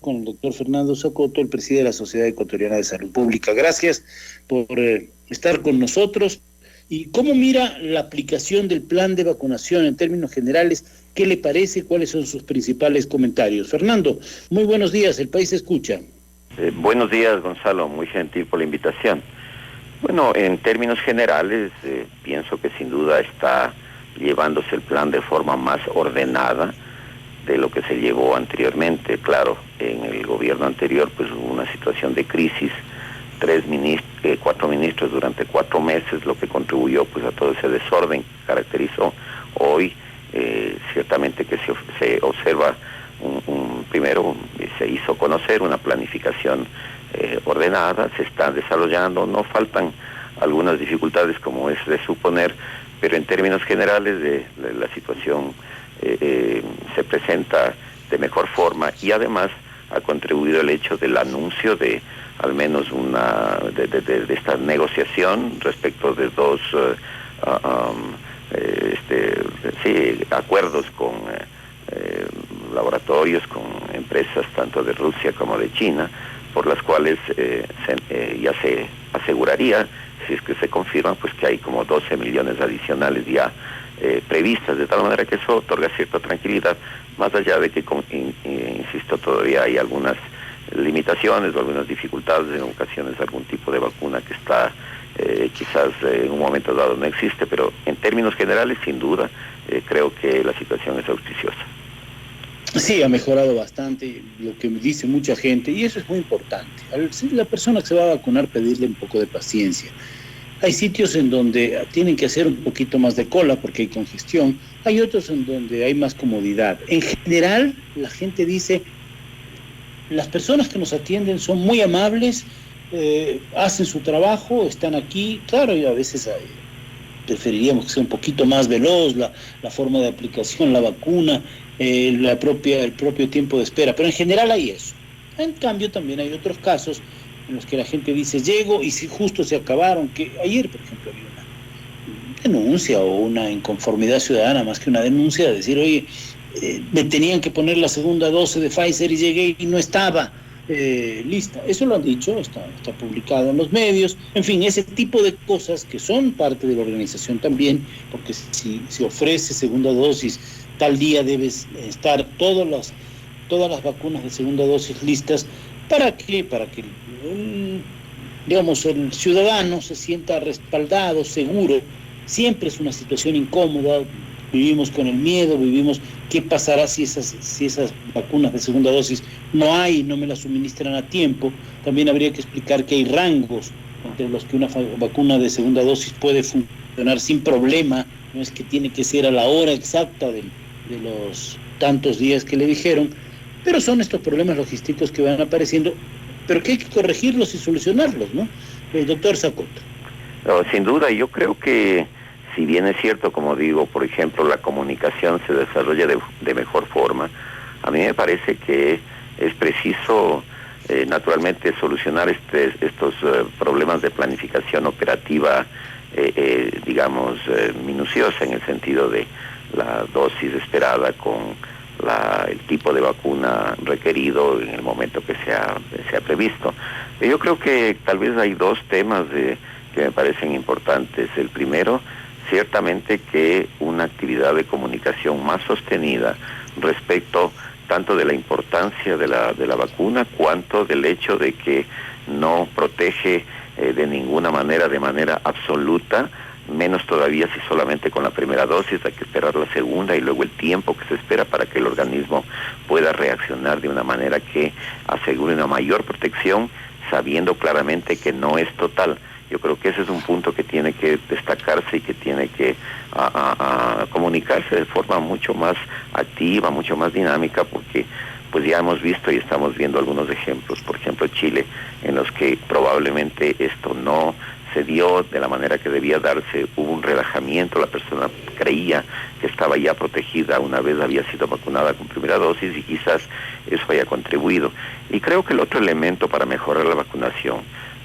Con el doctor Fernando Zacoto, el presidente de la Sociedad Ecuatoriana de Salud Pública. Gracias por estar con nosotros. ¿Y cómo mira la aplicación del plan de vacunación en términos generales? ¿Qué le parece? ¿Cuáles son sus principales comentarios? Fernando, muy buenos días, el país escucha. Buenos días, Gonzalo, muy gentil por la invitación. Bueno, en términos generales, pienso que sin duda está llevándose el plan de forma más ordenada de lo que se llevó anteriormente. Claro, en el gobierno anterior pues hubo una situación de crisis, 4 ministros durante 4 meses, lo que contribuyó pues a todo ese desorden que caracterizó. Hoy ciertamente que se observa primero se hizo conocer una planificación ordenada, se está desarrollando, no faltan algunas dificultades como es de suponer, pero en términos generales de la situación se presenta de mejor forma, y además ha contribuido el hecho del anuncio de al menos de esta negociación respecto de dos acuerdos con laboratorios, con empresas tanto de Rusia como de China, por las cuales ya se aseguraría, si es que se confirma, pues que hay como 12 millones adicionales ya previstas, de tal manera que eso otorga cierta tranquilidad, más allá de que, insisto, todavía hay algunas limitaciones o algunas dificultades, en ocasiones algún tipo de vacuna que está quizás en un momento dado no existe, pero en términos generales, sin duda, creo que la situación es auspiciosa. Sí, ha mejorado bastante, lo que me dice mucha gente, y eso es muy importante. La persona que se va a vacunar, pedirle un poco de paciencia. Hay sitios en donde tienen que hacer un poquito más de cola porque hay congestión, hay otros en donde hay más comodidad. En general, la gente dice, las personas que nos atienden son muy amables, hacen su trabajo, están aquí, claro, y a veces preferiríamos que sea un poquito más veloz la forma de aplicación, la vacuna, el propio tiempo de espera, pero en general hay eso. En cambio, también hay otros casos en los que la gente dice, llego y si justo se acabaron, que ayer, por ejemplo, había una denuncia o una inconformidad ciudadana, más que una denuncia, de decir, oye, me tenían que poner la segunda dosis de Pfizer y llegué y no estaba lista. Eso lo han dicho, está publicado en los medios. En fin, ese tipo de cosas que son parte de la organización también, porque si se ofrece segunda dosis, tal día debes estar todas las vacunas de segunda dosis listas. ¿Para qué? Para que digamos, el ciudadano se sienta respaldado, seguro. Siempre es una situación incómoda, vivimos con el miedo, vivimos qué pasará si esas vacunas de segunda dosis no hay, no me las suministran a tiempo. También habría que explicar que hay rangos entre los que una vacuna de segunda dosis puede funcionar sin problema, no es que tiene que ser a la hora exacta de los tantos días que le dijeron, pero son estos problemas logísticos que van apareciendo, pero que hay que corregirlos y solucionarlos, ¿no? El doctor Zacoto. No, sin duda, yo creo que si bien es cierto, como digo, por ejemplo, la comunicación se desarrolla de mejor forma, a mí me parece que es preciso naturalmente solucionar estos problemas de planificación operativa, minuciosa, en el sentido de la dosis esperada con el tipo de vacuna requerido en el momento que sea previsto. Yo creo que tal vez hay dos temas que me parecen importantes. El primero, ciertamente que una actividad de comunicación más sostenida respecto tanto de la importancia de la vacuna cuanto del hecho de que no protege de ninguna manera, de manera absoluta, menos todavía si solamente con la primera dosis, hay que esperar la segunda y luego el tiempo que se espera para que el organismo pueda reaccionar de una manera que asegure una mayor protección, sabiendo claramente que no es total. Yo creo que ese es un punto que tiene que destacarse y que tiene que comunicarse de forma mucho más activa, mucho más dinámica, porque pues ya hemos visto y estamos viendo algunos ejemplos, por ejemplo Chile, en los que probablemente esto no se dio de la manera que debía darse, hubo un relajamiento, la persona creía que estaba ya protegida una vez había sido vacunada con primera dosis y quizás eso haya contribuido. Y creo que el otro elemento para mejorar la vacunación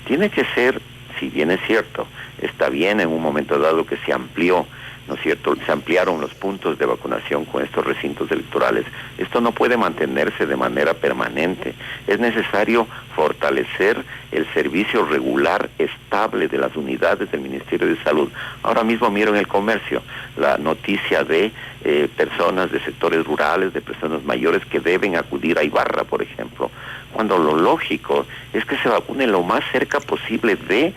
tiene que ser, si bien es cierto, está bien en un momento dado que se amplió, ¿no es cierto? Se ampliaron los puntos de vacunación con estos recintos electorales. Esto no puede mantenerse de manera permanente. Es necesario fortalecer el servicio regular, estable de las unidades del Ministerio de Salud. Ahora mismo miro en el comercio la noticia de personas de sectores rurales, de personas mayores que deben acudir a Ibarra, por ejemplo, cuando lo lógico es que se vacune lo más cerca posible de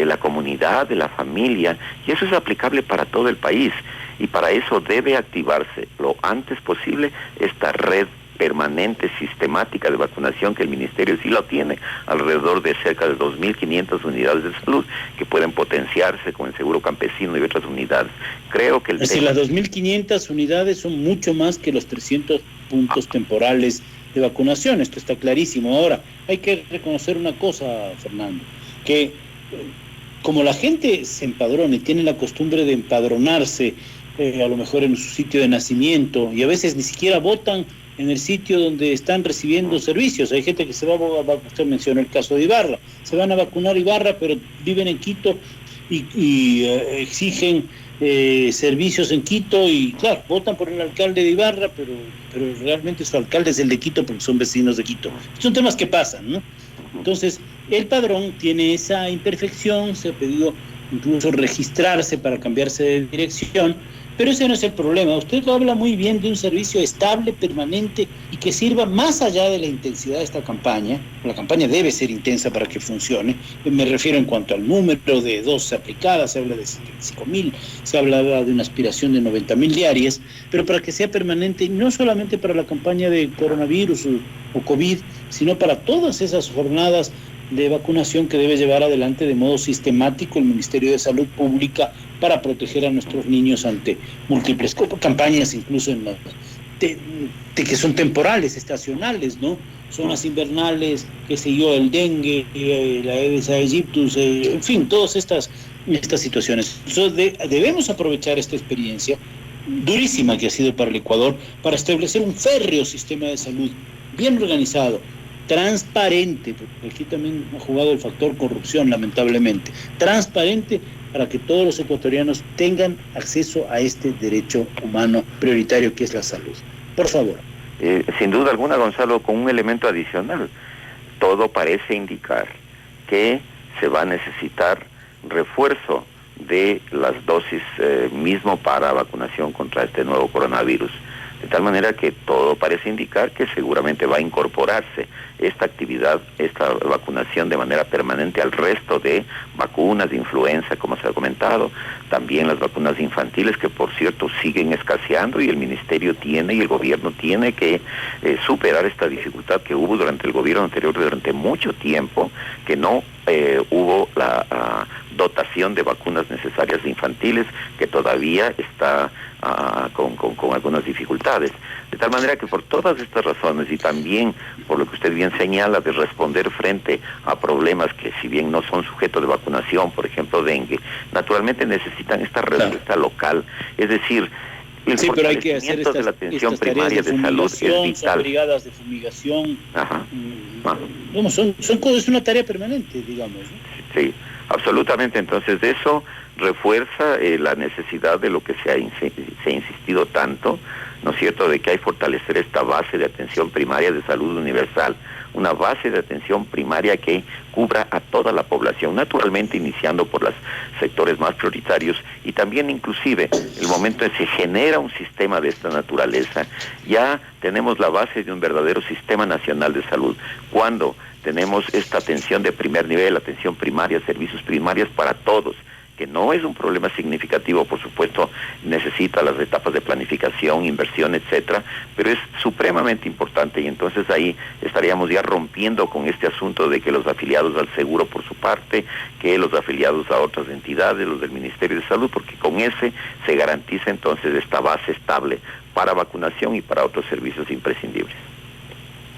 la comunidad, de la familia, y eso es aplicable para todo el país, y para eso debe activarse lo antes posible esta red permanente, sistemática de vacunación que el Ministerio sí lo tiene, alrededor de cerca de 2.500 unidades de salud que pueden potenciarse con el seguro campesino y otras unidades. Creo que es decir, las 2.500 unidades son mucho más que los 300 puntos temporales de vacunación, esto está clarísimo. Ahora, hay que reconocer una cosa, Fernando, que como la gente se empadrona y tiene la costumbre de empadronarse a lo mejor en su sitio de nacimiento, y a veces ni siquiera votan en el sitio donde están recibiendo servicios. Hay gente que se va a usted mencionó el caso de Ibarra, se van a vacunar a Ibarra, pero viven en Quito y exigen servicios en Quito, y claro, votan por el alcalde de Ibarra, pero realmente su alcalde es el de Quito porque son vecinos de Quito. Son temas que pasan, ¿no? Entonces, el padrón tiene esa imperfección, se ha pedido incluso registrarse para cambiarse de dirección, pero ese no es el problema. Usted lo habla muy bien de un servicio estable, permanente y que sirva más allá de la intensidad de esta campaña. La campaña debe ser intensa para que funcione. Me refiero en cuanto al número de dosis aplicadas, se habla de 75.000, se habla de una aspiración de 90.000 diarias, pero para que sea permanente, no solamente para la campaña de coronavirus o COVID, sino para todas esas jornadas de vacunación que debe llevar adelante de modo sistemático el Ministerio de Salud Pública para proteger a nuestros niños ante múltiples campañas, incluso en de que son temporales, estacionales, ¿no? Zonas invernales, qué sé yo, el dengue, la Aedes aegyptus, en fin, todas estas situaciones. Entonces debemos aprovechar esta experiencia durísima que ha sido para el Ecuador para establecer un férreo sistema de salud bien organizado, transparente, porque aquí también ha jugado el factor corrupción, lamentablemente, transparente para que todos los ecuatorianos tengan acceso a este derecho humano prioritario que es la salud. Por favor. Sin duda alguna, Gonzalo, con un elemento adicional, todo parece indicar que se va a necesitar refuerzo de las dosis mismo para vacunación contra este nuevo coronavirus. De tal manera que todo parece indicar que seguramente va a incorporarse esta actividad, esta vacunación de manera permanente al resto de vacunas de influenza, como se ha comentado, también las vacunas infantiles que por cierto siguen escaseando, y el Ministerio tiene y el gobierno tiene que superar esta dificultad que hubo durante el gobierno anterior, durante mucho tiempo, que no hubo la dotación de vacunas necesarias de infantiles, que todavía está con algunas dificultades. De tal manera que por todas estas razones, y también por lo que usted bien señala de responder frente a problemas que si bien no son sujetos de vacunación, por ejemplo dengue, naturalmente necesitan esta respuesta local, es decir, el pero hay que hacer de la atención primaria de salud es vital. Son brigadas de fumigación. Ajá. Bueno, es una tarea permanente, digamos, ¿no? Sí, absolutamente. Entonces eso refuerza la necesidad de lo que se ha insistido tanto, ¿no es cierto?, de que hay que fortalecer esta base de atención primaria de salud universal, una base de atención primaria que cubra a toda la población, naturalmente iniciando por los sectores más prioritarios, y también inclusive el momento en que se genera un sistema de esta naturaleza, ya tenemos la base de un verdadero sistema nacional de salud, cuando tenemos esta atención de primer nivel, atención primaria, servicios primarios para todos, que no es un problema significativo, por supuesto, necesita las etapas de planificación, inversión, etcétera, pero es supremamente importante, y entonces ahí estaríamos ya rompiendo con este asunto de que los afiliados al seguro por su parte, que los afiliados a otras entidades, los del Ministerio de Salud, porque con ese se garantiza entonces esta base estable para vacunación y para otros servicios imprescindibles.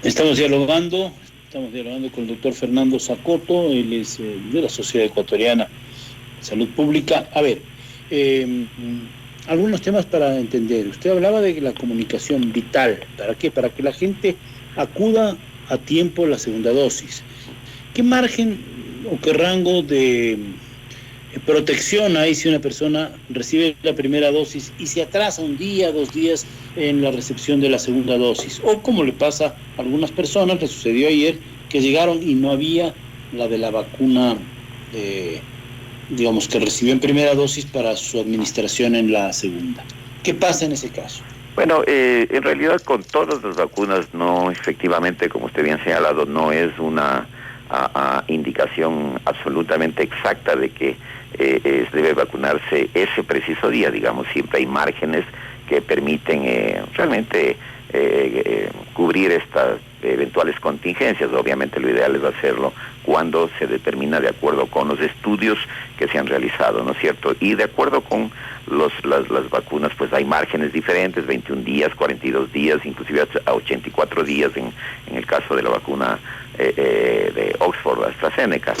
Estamos dialogando con el doctor Fernando Zacoto, él es de la Sociedad Ecuatoriana Salud Pública. A ver, algunos temas para entender. Usted hablaba de la comunicación vital. ¿Para qué? Para que la gente acuda a tiempo a la segunda dosis. ¿Qué margen o qué rango de protección hay si una persona recibe la primera dosis y se atrasa un día, 2 días en la recepción de la segunda dosis? O como le pasa a algunas personas, le sucedió ayer, que llegaron y no había la de la vacuna, digamos, que recibió en primera dosis para su administración en la segunda. ¿Qué pasa en ese caso? Bueno, en realidad con todas las vacunas, no, efectivamente, como usted bien ha señalado, no es una indicación absolutamente exacta de que debe vacunarse ese preciso día. Digamos, siempre hay márgenes que permiten realmente cubrir estas eventuales contingencias. Obviamente lo ideal es hacerlo cuando se determina de acuerdo con los estudios que se han realizado, ¿no es cierto? Y de acuerdo con las vacunas, pues hay márgenes diferentes, 21 días, 42 días, inclusive a 84 días en el caso de la vacuna de Oxford, AstraZeneca.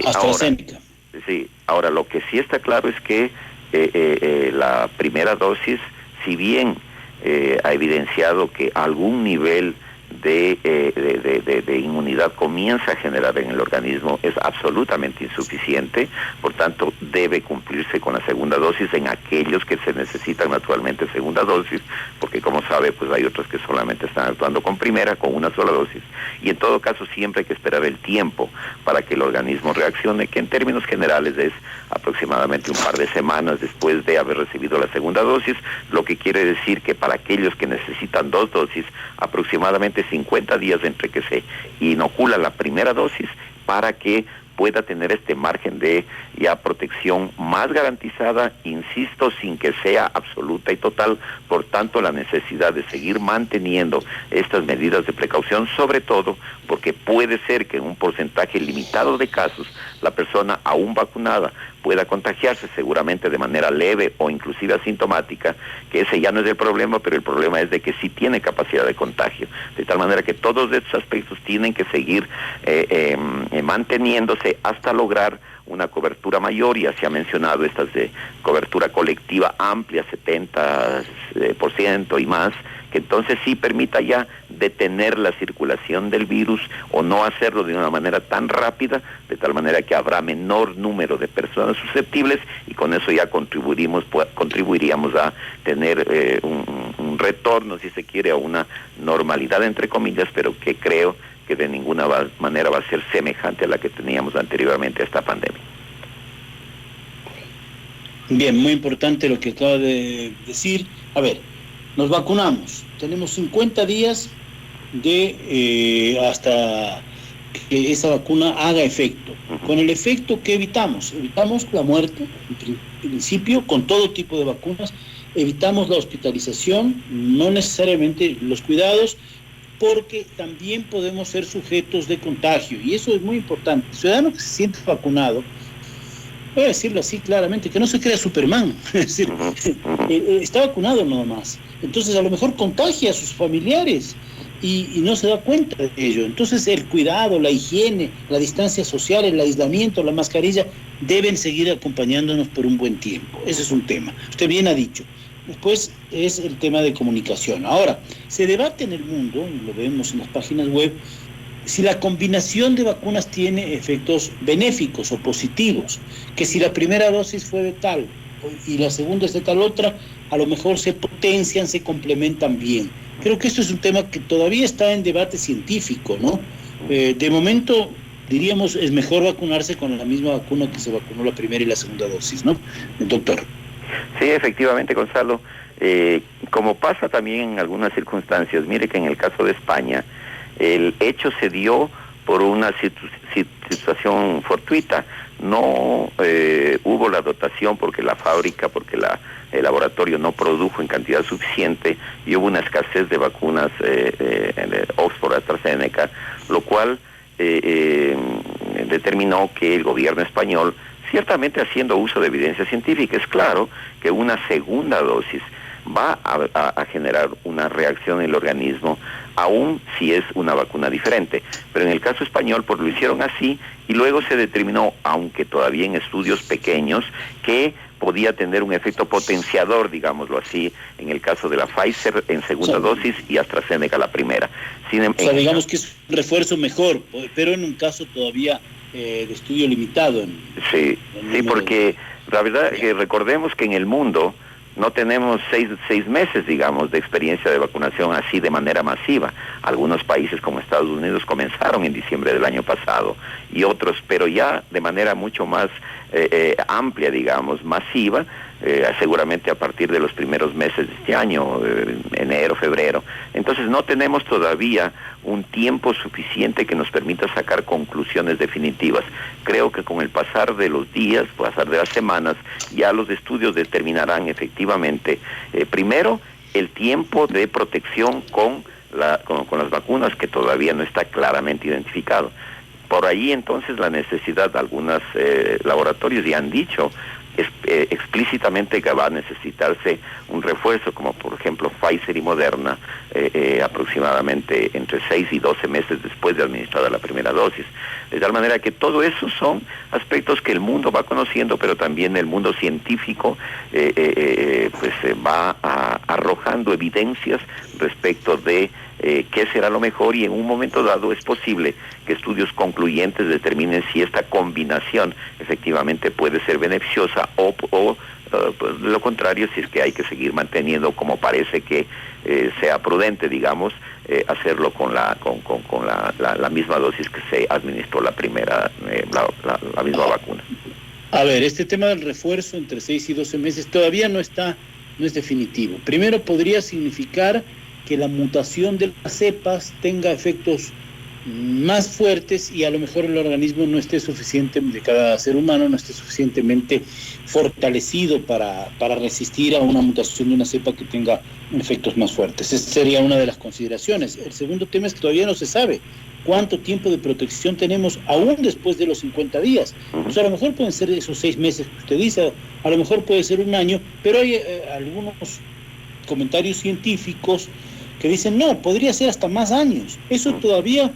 AstraZeneca. Sí, ahora lo que sí está claro es que la primera dosis, si bien ha evidenciado que algún nivel de inmunidad comienza a generar en el organismo, es absolutamente insuficiente. Por tanto, debe cumplirse con la segunda dosis en aquellos que se necesitan naturalmente segunda dosis, porque como sabe, pues hay otros que solamente están actuando con primera, con una sola dosis, y en todo caso siempre hay que esperar el tiempo para que el organismo reaccione, que en términos generales es aproximadamente un par de semanas después de haber recibido la segunda dosis, lo que quiere decir que para aquellos que necesitan 2 dosis, aproximadamente 50 días entre que se inocula la primera dosis para que pueda tener este margen de ya protección más garantizada, insisto, sin que sea absoluta y total. Por tanto, la necesidad de seguir manteniendo estas medidas de precaución, sobre todo porque puede ser que en un porcentaje limitado de casos la persona aún vacunada pueda contagiarse, seguramente de manera leve o inclusive asintomática, que ese ya no es el problema, pero el problema es de que sí tiene capacidad de contagio, de tal manera que todos estos aspectos tienen que seguir manteniéndose hasta lograr una cobertura mayor. Ya se ha mencionado estas de cobertura colectiva amplia, 70% y más, que entonces sí permita ya detener la circulación del virus o no hacerlo de una manera tan rápida, de tal manera que habrá menor número de personas susceptibles y con eso ya contribuiríamos a tener un retorno, si se quiere, a una normalidad entre comillas, pero que creo que de ninguna manera va a ser semejante a la que teníamos anteriormente a esta pandemia. Bien, muy importante lo que acaba de decir. A ver, nos vacunamos, tenemos 50 días hasta que esa vacuna haga efecto. Con el efecto, ¿qué evitamos? Evitamos la muerte, en principio, con todo tipo de vacunas, evitamos la hospitalización, no necesariamente los cuidados, porque también podemos ser sujetos de contagio, y eso es muy importante. El ciudadano que se siente vacunado, voy a decirlo así claramente, que no se crea Superman, es decir, está vacunado nada más, entonces a lo mejor contagia a sus familiares y no se da cuenta de ello. Entonces el cuidado, la higiene, la distancia social, el aislamiento, la mascarilla, deben seguir acompañándonos por un buen tiempo. Ese es un tema, usted bien ha dicho. Después es el tema de comunicación. Ahora, se debate en el mundo, y lo vemos en las páginas web, si la combinación de vacunas tiene efectos benéficos o positivos, que si la primera dosis fue de tal y la segunda es de tal otra, a lo mejor se potencian, se complementan bien. Creo que esto es un tema que todavía está en debate científico, ¿no? De momento, diríamos, es mejor vacunarse con la misma vacuna que se vacunó la primera y la segunda dosis, ¿no, doctor? Sí, efectivamente, Gonzalo. Como pasa también en algunas circunstancias, mire que en el caso de España, el hecho se dio por una situación fortuita. No hubo la dotación porque la fábrica, porque el laboratorio no produjo en cantidad suficiente y hubo una escasez de vacunas en Oxford, AstraZeneca, lo cual determinó que el gobierno español, ciertamente haciendo uso de evidencia científica, es claro que una segunda dosis va a generar una reacción en el organismo, aun si es una vacuna diferente. Pero en el caso español, pues lo hicieron así y luego se determinó, aunque todavía en estudios pequeños, que podía tener un efecto potenciador, digámoslo así, en el caso de la Pfizer en segunda dosis y AstraZeneca la primera. Digamos que es un refuerzo mejor, pero en un caso todavía de estudio limitado. Sí, porque la verdad recordemos que en el mundo no tenemos seis meses, digamos, de experiencia de vacunación así de manera masiva. Algunos países como Estados Unidos comenzaron en diciembre del año pasado y otros, pero ya de manera mucho más amplia, digamos, masiva, seguramente a partir de los primeros meses de este año, enero, febrero. Entonces no tenemos todavía un tiempo suficiente que nos permita sacar conclusiones definitivas. Creo que con el pasar de los días, pasar de las semanas, ya los estudios determinarán efectivamente, primero, el tiempo de protección con las vacunas, que todavía no está claramente identificado. Por ahí entonces la necesidad, algunos laboratorios ya han dicho explícitamente que va a necesitarse un refuerzo, como por ejemplo Pfizer y Moderna, aproximadamente entre 6 y 12 meses después de administrada la primera dosis. De tal manera que todo eso son aspectos que el mundo va conociendo, pero también el mundo científico va arrojando evidencias respecto de qué será lo mejor, y en un momento dado es posible que estudios concluyentes determinen si esta combinación efectivamente puede ser beneficiosa o pues, de lo contrario, si es que hay que seguir manteniendo, como parece que sea prudente, digamos, hacerlo con la misma dosis que se administró la primera, la misma vacuna. A ver, este tema del refuerzo entre 6 y 12 meses todavía no es definitivo. Primero, podría significar que la mutación de las cepas tenga efectos más fuertes y a lo mejor el organismo no esté suficiente, de cada ser humano no esté suficientemente fortalecido para resistir a una mutación de una cepa que tenga efectos más fuertes. Esa sería una de las consideraciones. El segundo tema es que todavía no se sabe cuánto tiempo de protección tenemos aún después de los 50 días. O sea, a lo mejor pueden ser esos 6 meses que usted dice, a lo mejor puede ser un año, pero hay algunos comentarios científicos que dicen, no, podría ser hasta más años. Eso todavía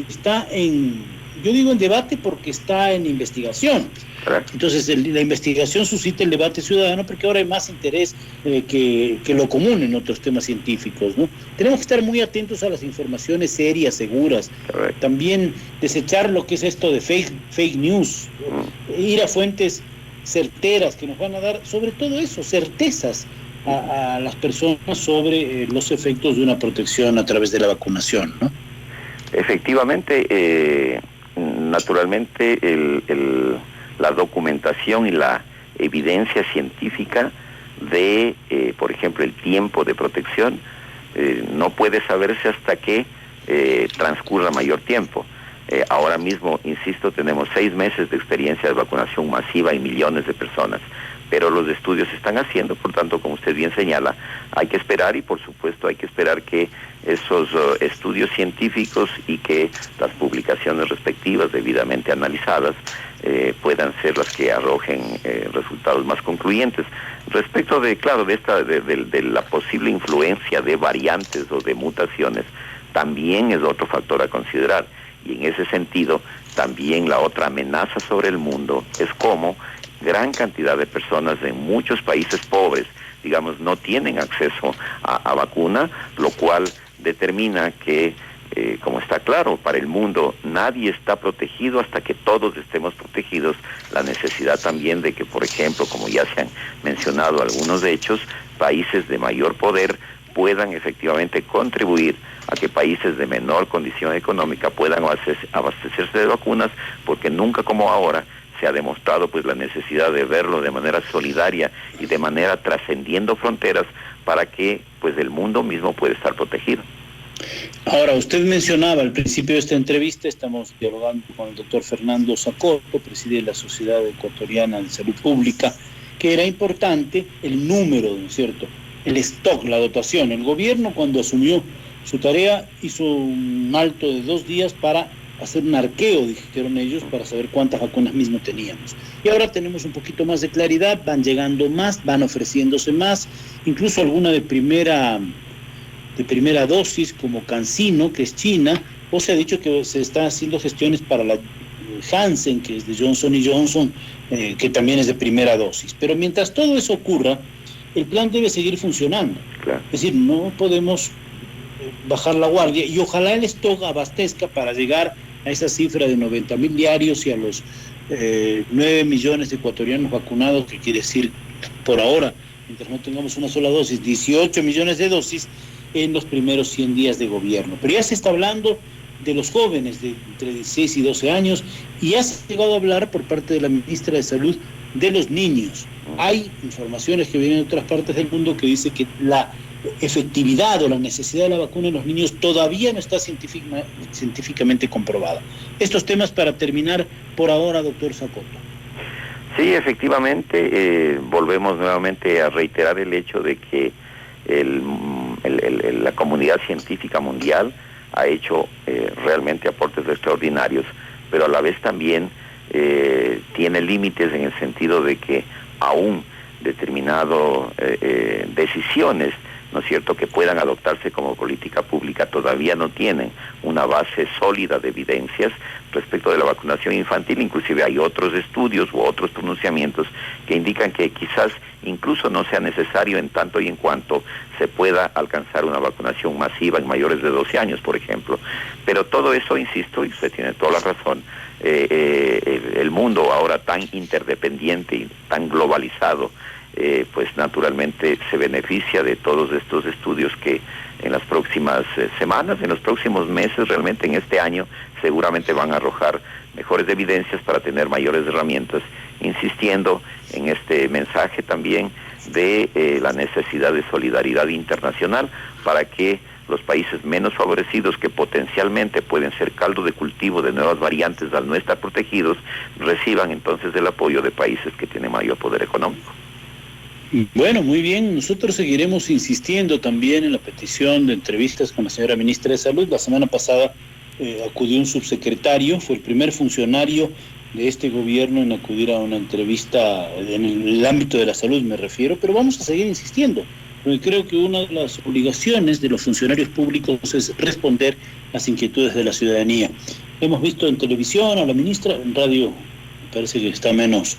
está en debate porque está en investigación. Entonces la investigación suscita el debate ciudadano porque ahora hay más interés que lo común en otros temas científicos, ¿no? Tenemos que estar muy atentos a las informaciones serias, seguras. También desechar lo que es esto de fake news, ir a fuentes certeras que nos van a dar, sobre todo eso, certezas a las personas sobre los efectos de una protección a través de la vacunación, ¿no? Efectivamente, naturalmente la documentación y la evidencia científica de, por ejemplo, el tiempo de protección no puede saberse hasta que transcurra mayor tiempo. Ahora mismo, insisto, tenemos 6 meses de experiencia de vacunación masiva y millones de personas, pero los estudios se están haciendo, por tanto, como usted bien señala, hay que esperar, y por supuesto hay que esperar que esos estudios científicos y que las publicaciones respectivas debidamente analizadas puedan ser las que arrojen resultados más concluyentes. Respecto de la posible influencia de variantes o de mutaciones, también es otro factor a considerar, y en ese sentido también la otra amenaza sobre el mundo es cómo gran cantidad de personas en muchos países pobres, digamos, no tienen acceso a vacuna, lo cual determina que, como está claro, para el mundo nadie está protegido hasta que todos estemos protegidos. La necesidad también de que, por ejemplo, como ya se han mencionado algunos hechos, países de mayor poder puedan efectivamente contribuir a que países de menor condición económica puedan abastecerse de vacunas, porque nunca como ahora se ha demostrado pues la necesidad de verlo de manera solidaria y de manera trascendiendo fronteras para que pues el mundo mismo pueda estar protegido. Ahora, usted mencionaba al principio de esta entrevista, estamos dialogando con el doctor Fernando Zacoto, preside la Sociedad Ecuatoriana de Salud Pública, que era importante el número, ¿no es cierto?, el stock, la dotación. El gobierno, cuando asumió su tarea, hizo un alto de 2 días para hacer un arqueo, dijeron ellos, para saber cuántas vacunas mismo teníamos. Y ahora tenemos un poquito más de claridad, van llegando más, van ofreciéndose más, incluso alguna de primera dosis, como CanSino, que es China, o se ha dicho que se están haciendo gestiones para la Janssen, que es de Johnson y Johnson, que también es de primera dosis. Pero mientras todo eso ocurra, el plan debe seguir funcionando. Claro. Es decir, no podemos bajar la guardia, y ojalá el stock abastezca para llegar a esa cifra de 90.000 diarios y a los 9 millones de ecuatorianos vacunados, que quiere decir, por ahora, mientras no tengamos una sola dosis, 18 millones de dosis en los primeros 100 días de gobierno. Pero ya se está hablando de los jóvenes de entre 16 y 12 años, y ya se ha llegado a hablar por parte de la ministra de Salud de los niños. Hay informaciones que vienen de otras partes del mundo que dice que la efectividad o la necesidad de la vacuna en los niños todavía no está científicamente comprobada. Estos temas para terminar por ahora, doctor Zacoto. Sí, efectivamente, volvemos nuevamente a reiterar el hecho de que la comunidad científica mundial ha hecho realmente aportes extraordinarios, pero a la vez también tiene límites en el sentido de que aún determinadas decisiones, ¿no es cierto?, que puedan adoptarse como política pública todavía no tienen una base sólida de evidencias respecto de la vacunación infantil. Inclusive hay otros estudios u otros pronunciamientos que indican que quizás incluso no sea necesario en tanto y en cuanto se pueda alcanzar una vacunación masiva en mayores de 12 años, por ejemplo. Pero todo eso, insisto, y usted tiene toda la razón, el mundo ahora tan interdependiente y tan globalizado, pues naturalmente se beneficia de todos estos estudios que en las próximas semanas, en los próximos meses, realmente en este año, seguramente van a arrojar mejores evidencias para tener mayores herramientas, insistiendo en este mensaje también de la necesidad de solidaridad internacional para que los países menos favorecidos, que potencialmente pueden ser caldo de cultivo de nuevas variantes al no estar protegidos, reciban entonces el apoyo de países que tienen mayor poder económico. Bueno, muy bien. Nosotros seguiremos insistiendo también en la petición de entrevistas con la señora ministra de Salud. La semana pasada acudió un subsecretario, fue el primer funcionario de este gobierno en acudir a una entrevista en el ámbito de la salud, me refiero, pero vamos a seguir insistiendo, porque creo que una de las obligaciones de los funcionarios públicos es responder las inquietudes de la ciudadanía. Hemos visto en televisión a la ministra, en radio me parece que está menos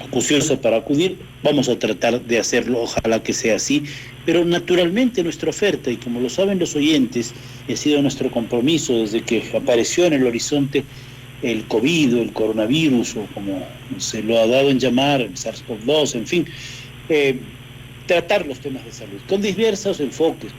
acuciosa para acudir. Vamos a tratar de hacerlo, ojalá que sea así, pero naturalmente nuestra oferta, y como lo saben los oyentes, y ha sido nuestro compromiso desde que apareció en el horizonte el COVID, el coronavirus, o como se lo ha dado en llamar, el SARS-CoV-2, en fin, tratar los temas de salud con diversos enfoques.